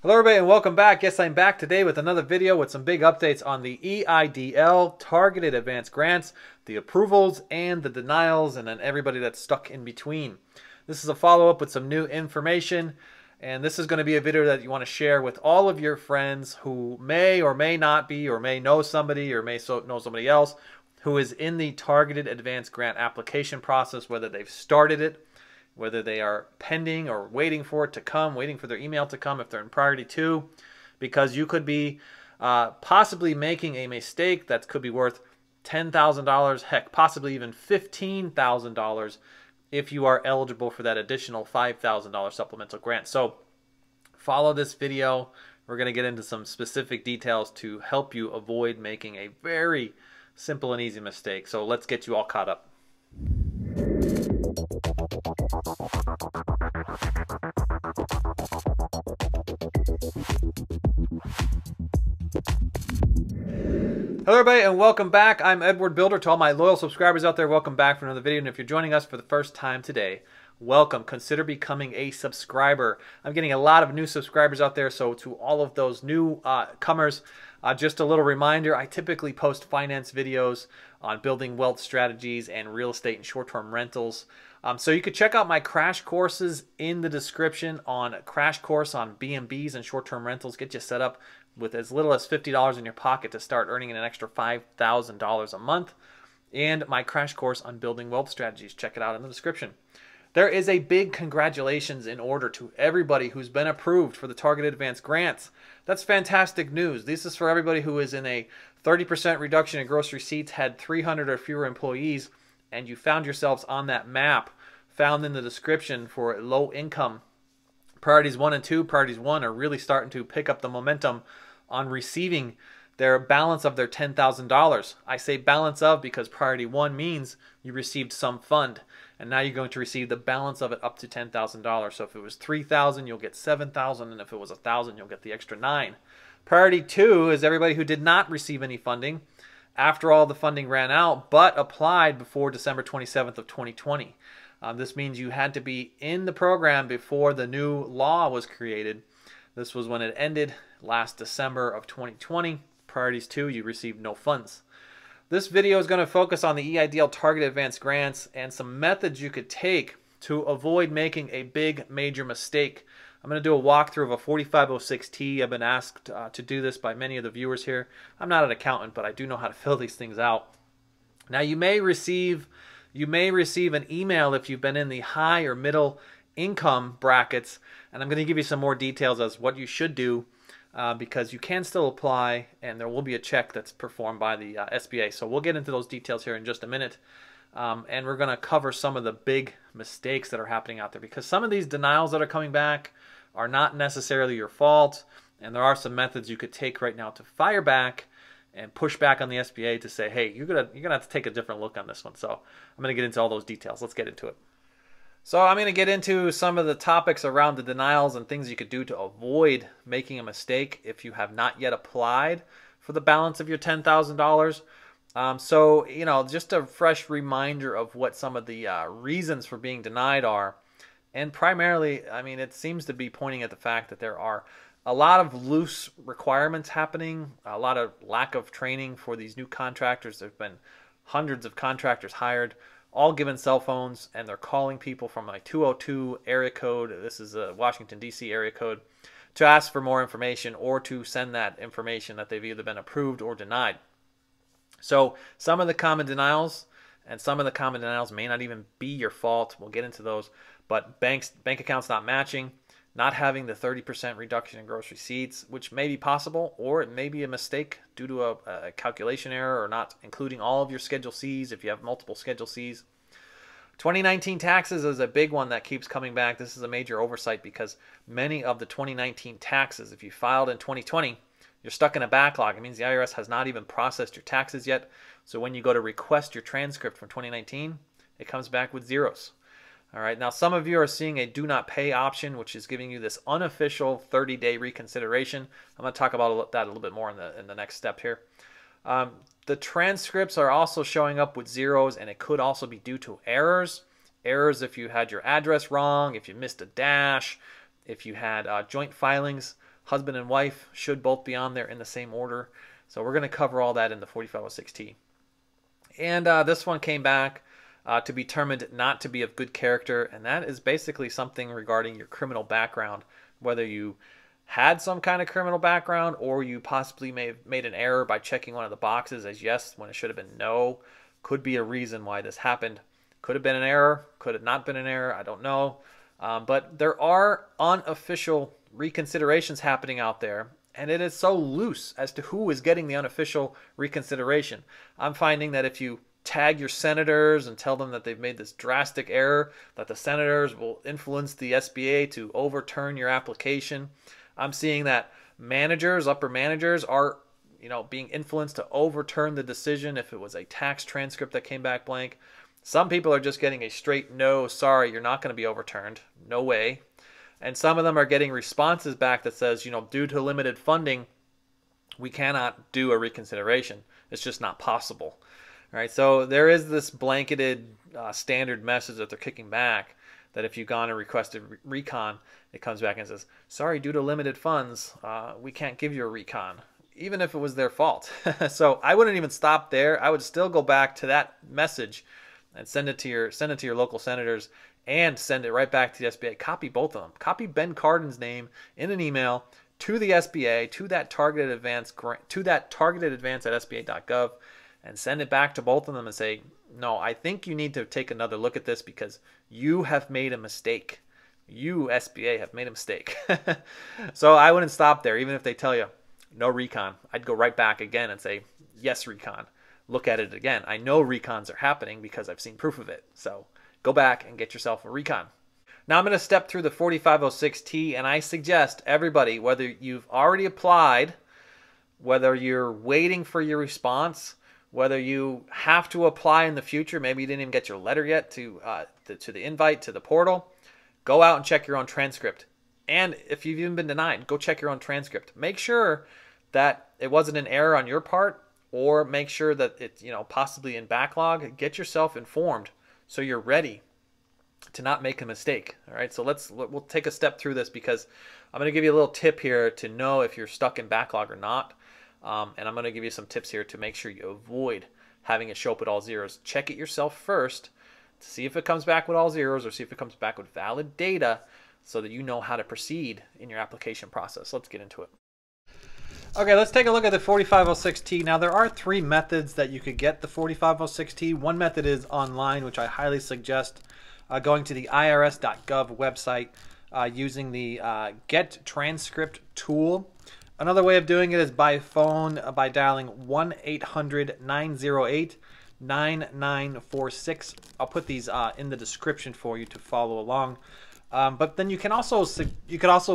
Hello everybody and welcome back. Yes, I'm back today with another video with some big updates on the EIDL, Targeted Advanced Grants, the approvals and the denials, and then everybody that's stuck in between. This is a follow-up with some new information, and this is going to be a video that you want to share with all of your friends who may or may not be, or may know somebody, or may know somebody else who is in the Targeted Advanced Grant application process, whether they've started it, whether they are pending or waiting for it to come, waiting for their email to come if they're in priority 2, because you could be possibly making a mistake that could be worth $10,000, heck, possibly even $15,000 if you are eligible for that additional $5,000 supplemental grant. So follow this video. We're going to get into some specific details to help you avoid making a very simple and easy mistake. So let's get you all caught up. Hello everybody and welcome back. I'm Edward Bilder. To all my loyal subscribers out there, welcome back for another video. And if you're joining us for the first time today, welcome. Consider becoming a subscriber. I'm getting a lot of new subscribers out there, so to all of those new comers, just a little reminder, I typically post finance videos on building wealth strategies and real estate and short-term rentals. So you could check out my crash courses in the description on crash course on B&Bs and short-term rentals. Get you set up with as little as $50 in your pocket to start earning an extra $5,000 a month. And my crash course on building wealth strategies. Check it out in the description. There is a big congratulations in order to everybody who's been approved for the Targeted Advanced Grants. That's fantastic news. This is for everybody who is in a 30% reduction in gross receipts, had 300 or fewer employees, and you found yourselves on that map found in the description for low income. Priorities 1 and 2, priorities 1 are really starting to pick up the momentum on receiving their balance of their $10,000. I say balance of because priority 1 means you received some fund, and now you're going to receive the balance of it up to $10,000. So if it was $3,000, you'll get $7,000, and if it was $1,000, you'll get the extra $9,000. Priority 2 is everybody who did not receive any funding after all the funding ran out, but applied before December 27th of 2020. This means you had to be in the program before the new law was created. This was when it ended last December of 2020. Priorities 2, you received no funds. This video is going to focus on the EIDL Targeted Advanced Grants and some methods you could take to avoid making a big major mistake. I'm going to do a walkthrough of a 4506T. I've been asked to do this by many of the viewers here. I'm not an accountant, but I do know how to fill these things out. Now you may receive an email if you've been in the high or middle income brackets, and I'm going to give you some more details as what you should do because you can still apply, and there will be a check that's performed by the SBA. So we'll get into those details here in just a minute, and we're going to cover some of the big mistakes that are happening out there, because some of these denials that are coming back are not necessarily your fault, and there are some methods you could take right now to fire back and push back on the SBA to say, hey, you're gonna have to take a different look on this one. So I'm gonna get into all those details. Let's get into it. So I'm gonna get into some of the topics around the denials and things you could do to avoid making a mistake if you have not yet applied for the balance of your $10,000. So, you know, just a fresh reminder of what some of the reasons for being denied are. And primarily, I mean, it seems to be pointing at the fact that there are a lot of loose requirements happening, a lot of lack of training for these new contractors. There have been hundreds of contractors hired, all given cell phones, and they're calling people from like 202 area code. This is a Washington, D.C. area code, to ask for more information or to send that information that they've either been approved or denied. So some of the common denials, and some of the common denials may not even be your fault. We'll get into those. But bank accounts not matching, not having the 30% reduction in gross receipts, which may be possible, or it may be a mistake due to a calculation error, or not including all of your Schedule Cs if you have multiple Schedule Cs. 2019 taxes is a big one that keeps coming back. This is a major oversight because many of the 2019 taxes, if you filed in 2020, you're stuck in a backlog. It means the IRS has not even processed your taxes yet. So when you go to request your transcript from 2019, it comes back with zeros. All right, now some of you are seeing a do not pay option, which is giving you this unofficial 30-day reconsideration. I'm going to talk about that a little bit more in the next step here. The transcripts are also showing up with zeros, and it could also be due to errors. Errors if you had your address wrong, if you missed a dash, if you had joint filings husband and wife should both be on there in the same order. So we're going to cover all that in the 4506T. And this one came back to be determined not to be of good character, and that is basically something regarding your criminal background, whether you had some kind of criminal background or you possibly may have made an error by checking one of the boxes as yes when it should have been no. Could be a reason why this happened. Could have been an error, could have not been an error, I don't know. But there are unofficial reconsiderations happening out there, and it is so loose as to who is getting the unofficial reconsideration. I'm finding that if you tag your senators and tell them that they've made this drastic error, that the senators will influence the SBA to overturn your application. I'm seeing that managers, upper managers, are being influenced to overturn the decision if it was a tax transcript that came back blank. Some people are just getting a straight no, sorry, you're not going to be overturned. No way. And some of them are getting responses back that says, due to limited funding, we cannot do a reconsideration. It's just not possible. All right, so there is this blanketed standard message that they're kicking back that if you've gone and requested recon, it comes back and says, sorry, due to limited funds, we can't give you a recon, even if it was their fault. So I wouldn't even stop there. I would still go back to that message and send it to your local senators and send it right back to the SBA. Copy both of them. Copy Ben Cardin's name in an email to the SBA, to that targeted advance at sba.gov, and send it back to both of them and say, no, I think you need to take another look at this because you have made a mistake. You, SBA, have made a mistake. So I wouldn't stop there, even if they tell you no recon. I'd go right back again and say, yes, recon. Look at it again. I know recons are happening because I've seen proof of it. So go back and get yourself a recon. Now I'm going to step through the 4506T, and I suggest everybody, whether you've already applied, whether you're waiting for your response, whether you have to apply in the future, maybe you didn't even get your letter yet to the invite to the portal, go out and check your own transcript. And if you've even been denied, go check your own transcript. Make sure that it wasn't an error on your part, or make sure that it's possibly in backlog. Get yourself informed so you're ready to not make a mistake. All right, so we'll take a step through this because I'm going to give you a little tip here to know if you're stuck in backlog or not. And I'm going to give you some tips here to make sure you avoid having it show up with all zeros. Check it yourself first to see if it comes back with all zeros or see if it comes back with valid data so that you know how to proceed in your application process. Let's get into it. Okay, let's take a look at the 4506T. Now, there are three methods that you could get the 4506T. One method is online, which I highly suggest going to the irs.gov website using the Get Transcript tool. Another way of doing it is by phone by dialing 1-800-908-9946. I'll put these in the description for you to follow along. But then you could also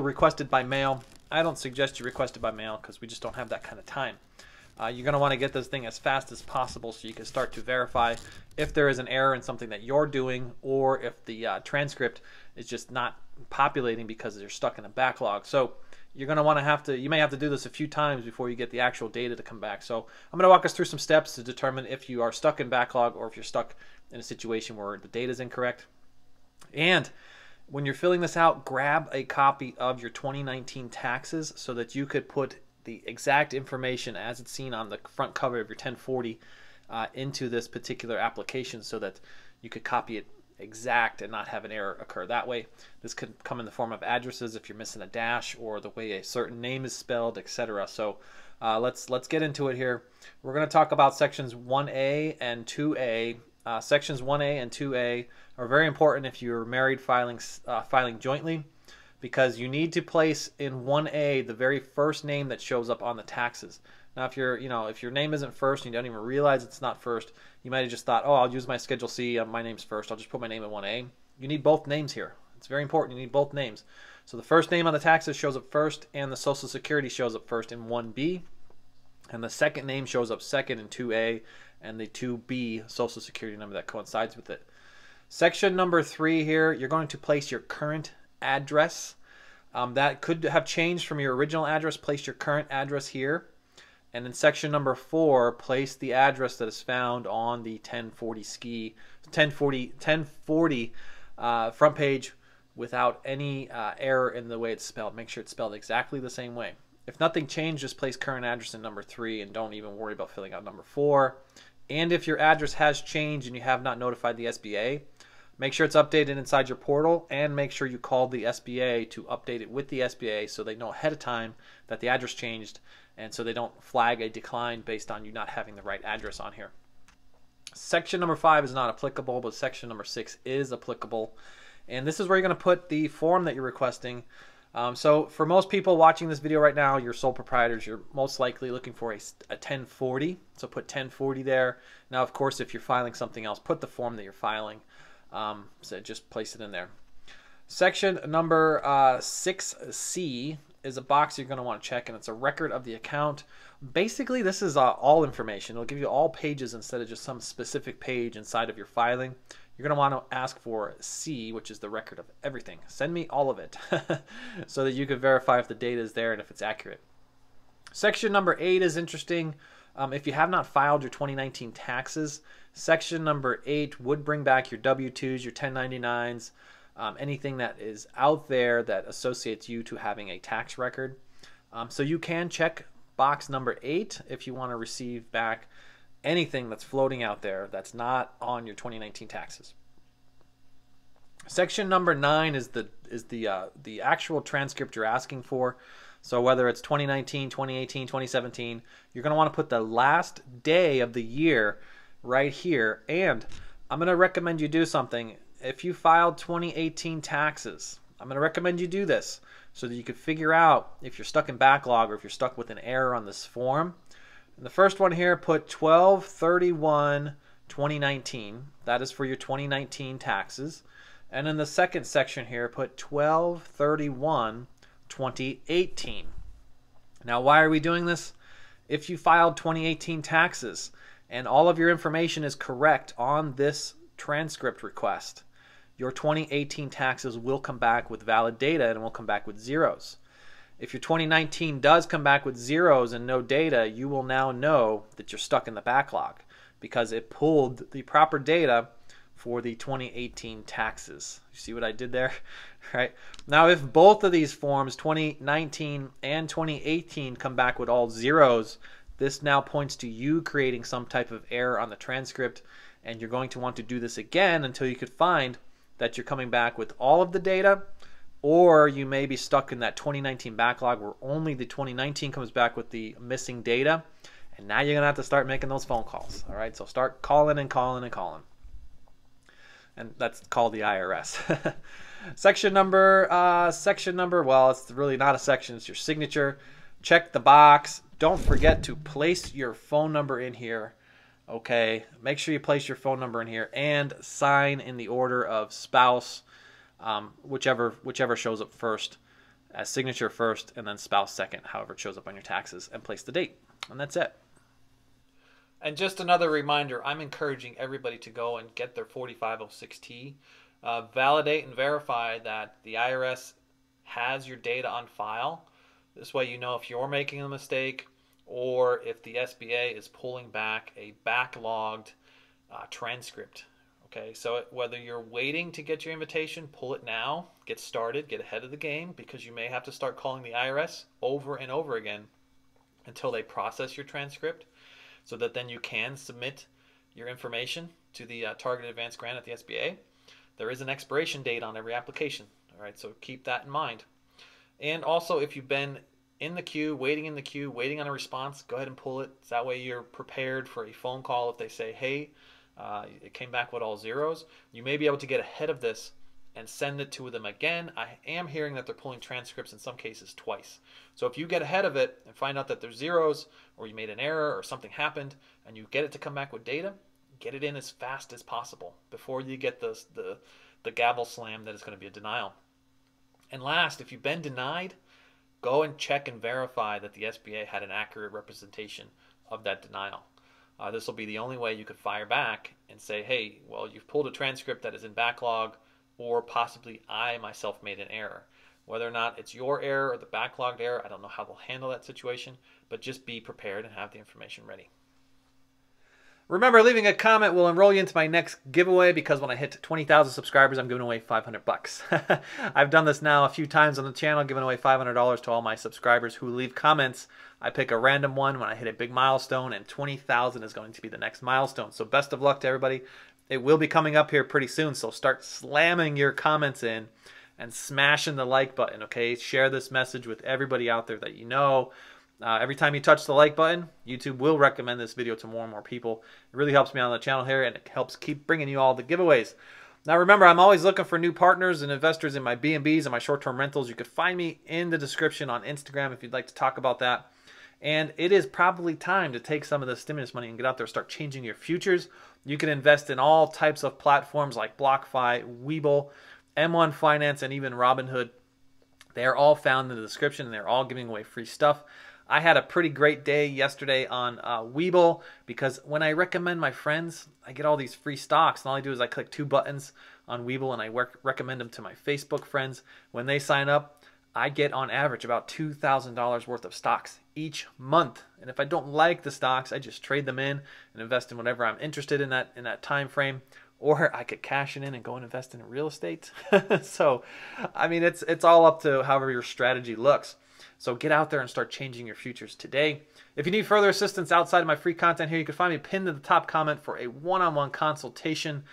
request it by mail. I don't suggest you request it by mail because we just don't have that kind of time. You're going to want to get this thing as fast as possible so you can start to verify if there is an error in something that you're doing or if the transcript is just not populating because you're stuck in a backlog. So you're going to want to you may have to do this a few times before you get the actual data to come back. So I'm going to walk us through some steps to determine if you are stuck in backlog or if you're stuck in a situation where the data is incorrect. And when you're filling this out, grab a copy of your 2019 taxes so that you could put the exact information as it's seen on the front cover of your 1040 into this particular application so that you could copy it exact and not have an error occur that way. This could come in the form of addresses if you're missing a dash or the way a certain name is spelled, etc. So let's get into it here. We're going to talk about sections 1A and 2A. Sections 1A and 2A are very important if you're married filing jointly, because you need to place in 1A the very first name that shows up on the taxes. Now, if your name isn't first and you don't even realize it's not first, you might have just thought, oh, I'll use my Schedule C, my name's first, I'll just put my name in 1A. You need both names here. It's very important. You need both names. So the first name on the taxes shows up first, and the Social Security shows up first in 1B, and the second name shows up second in 2A, and the 2B Social Security number that coincides with it. Section number 3 here, you're going to place your current address. That could have changed from your original address. Place your current address here. And in section number 4, place the address that is found on the 1040 front page without any error in the way it's spelled. Make sure it's spelled exactly the same way. If nothing changed, just place current address in number 3 and don't even worry about filling out number 4. And if your address has changed and you have not notified the SBA, make sure it's updated inside your portal, and make sure you call the SBA to update it with the SBA so they know ahead of time that the address changed, and so they don't flag a decline based on you not having the right address on here. Section number 5 is not applicable, but section number 6 is applicable. And this is where you're going to put the form that you're requesting. So for most people watching this video right now, you're sole proprietors, you're most likely looking for a 1040. So put 1040 there. Now, of course, if you're filing something else, put the form that you're filing. So just place it in there. Section number 6C is a box you're going to want to check, and it's a record of the account. Basically, this is all information. It'll give you all pages instead of just some specific page inside of your filing. You're going to want to ask for C, which is the record of everything. Send me all of it so that you can verify if the data is there and if it's accurate. Section number 8 is interesting. If you have not filed your 2019 taxes, section number 8 would bring back your W-2s, your 1099s, anything that is out there that associates you to having a tax record. So you can check box number 8 if you want to receive back anything that's floating out there that's not on your 2019 taxes. Section number 9 is the actual transcript you're asking for. So whether it's 2019, 2018, 2017, you're going to want to put the last day of the year right here. And I'm going to recommend you do something. If you filed 2018 taxes, I'm going to recommend you do this so that you can figure out if you're stuck in backlog or if you're stuck with an error on this form. And the first one here, put 12/31/2019. That is for your 2019 taxes. And in the second section here, put 12/31/2018. Now, why are we doing this? If you filed 2018 taxes and all of your information is correct on this transcript request, your 2018 taxes will come back with valid data and will come back with zeros. If your 2019 does come back with zeros and no data, you will now know that you're stuck in the backlog because it pulled the proper data for the 2018 taxes. You see what I did there? Right. Now, if both of these forms, 2019 and 2018, come back with all zeros, this now points to you creating some type of error on the transcript, and you're going to want to do this again until you could find that you're coming back with all of the data, or you may be stuck in that 2019 backlog where only the 2019 comes back with the missing data, and now you're going to have to start making those phone calls. All right, so start calling and calling and calling. And that's called the IRS. Section number, well, it's really not a section, it's your signature. Check the box. Don't forget to place your phone number in here. Okay, make sure you place your phone number in here and sign in the order of spouse, whichever shows up first, as signature first and then spouse second, however it shows up on your taxes, and place the date. And that's it. And just another reminder, I'm encouraging everybody to go and get their 4506T. Validate and verify that the IRS has your data on file. This way you know if you're making a mistake or if the SBA is pulling back a backlogged transcript. Okay, so whether you're waiting to get your invitation, pull it now, get started, get ahead of the game, because you may have to start calling the IRS over and over again until they process your transcript, so that then you can submit your information to the Targeted Advance Grant at the SBA. There is an expiration date on every application, all right, so keep that in mind. And also, if you've been in the queue, waiting on a response, go ahead and pull it. So that way you're prepared for a phone call if they say, hey, it came back with all zeros. You may be able to get ahead of this and send it to them again. I am hearing that they're pulling transcripts in some cases twice. So if you get ahead of it and find out that there's zeros, or you made an error or something happened, and you get it to come back with data, get it in as fast as possible before you get the gavel slam that it's going to be a denial. And last, if you've been denied, go and check and verify that the SBA had an accurate representation of that denial. This will be the only way you could fire back and say, hey, well, you've pulled a transcript that is in backlog, or possibly I myself made an error. Whether or not it's your error or the backlogged error, I don't know how they'll handle that situation, but just be prepared and have the information ready. Remember, leaving a comment will enroll you into my next giveaway, because when I hit 20,000 subscribers, I'm giving away 500 bucks. I've done this now a few times on the channel, giving away $500 to all my subscribers who leave comments. I pick a random one when I hit a big milestone, and 20,000 is going to be the next milestone. So best of luck to everybody. It will be coming up here pretty soon, so start slamming your comments in and smashing the like button, okay? Share this message with everybody out there that you know. Every time you touch the like button, YouTube will recommend this video to more and more people. It really helps me on the channel here, and it helps keep bringing you all the giveaways. Now remember, I'm always looking for new partners and investors in my B&Bs and my short-term rentals. You could find me in the description on Instagram if you'd like to talk about that. And it is probably time to take some of the stimulus money and get out there and start changing your futures. You can invest in all types of platforms like BlockFi, Webull, M1 Finance, and even Robinhood. They are all found in the description, and they're all giving away free stuff. I had a pretty great day yesterday on Webull, because when I recommend my friends, I get all these free stocks. And all I do is I click 2 buttons on Webull, and I recommend them to my Facebook friends. When they sign up, I get on average about $2,000 worth of stocks each month. And if I don't like the stocks, I just trade them in and invest in whatever I'm interested in that time frame. Or I could cash it in and go and invest in real estate. So, I mean, it's all up to however your strategy looks. So get out there and start changing your futures today. If you need further assistance outside of my free content here, you can find me pinned to the top comment for a one-on-one consultation.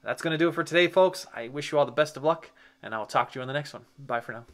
That's going to do it for today, folks. I wish you all the best of luck, and I will talk to you in the next one. Bye for now.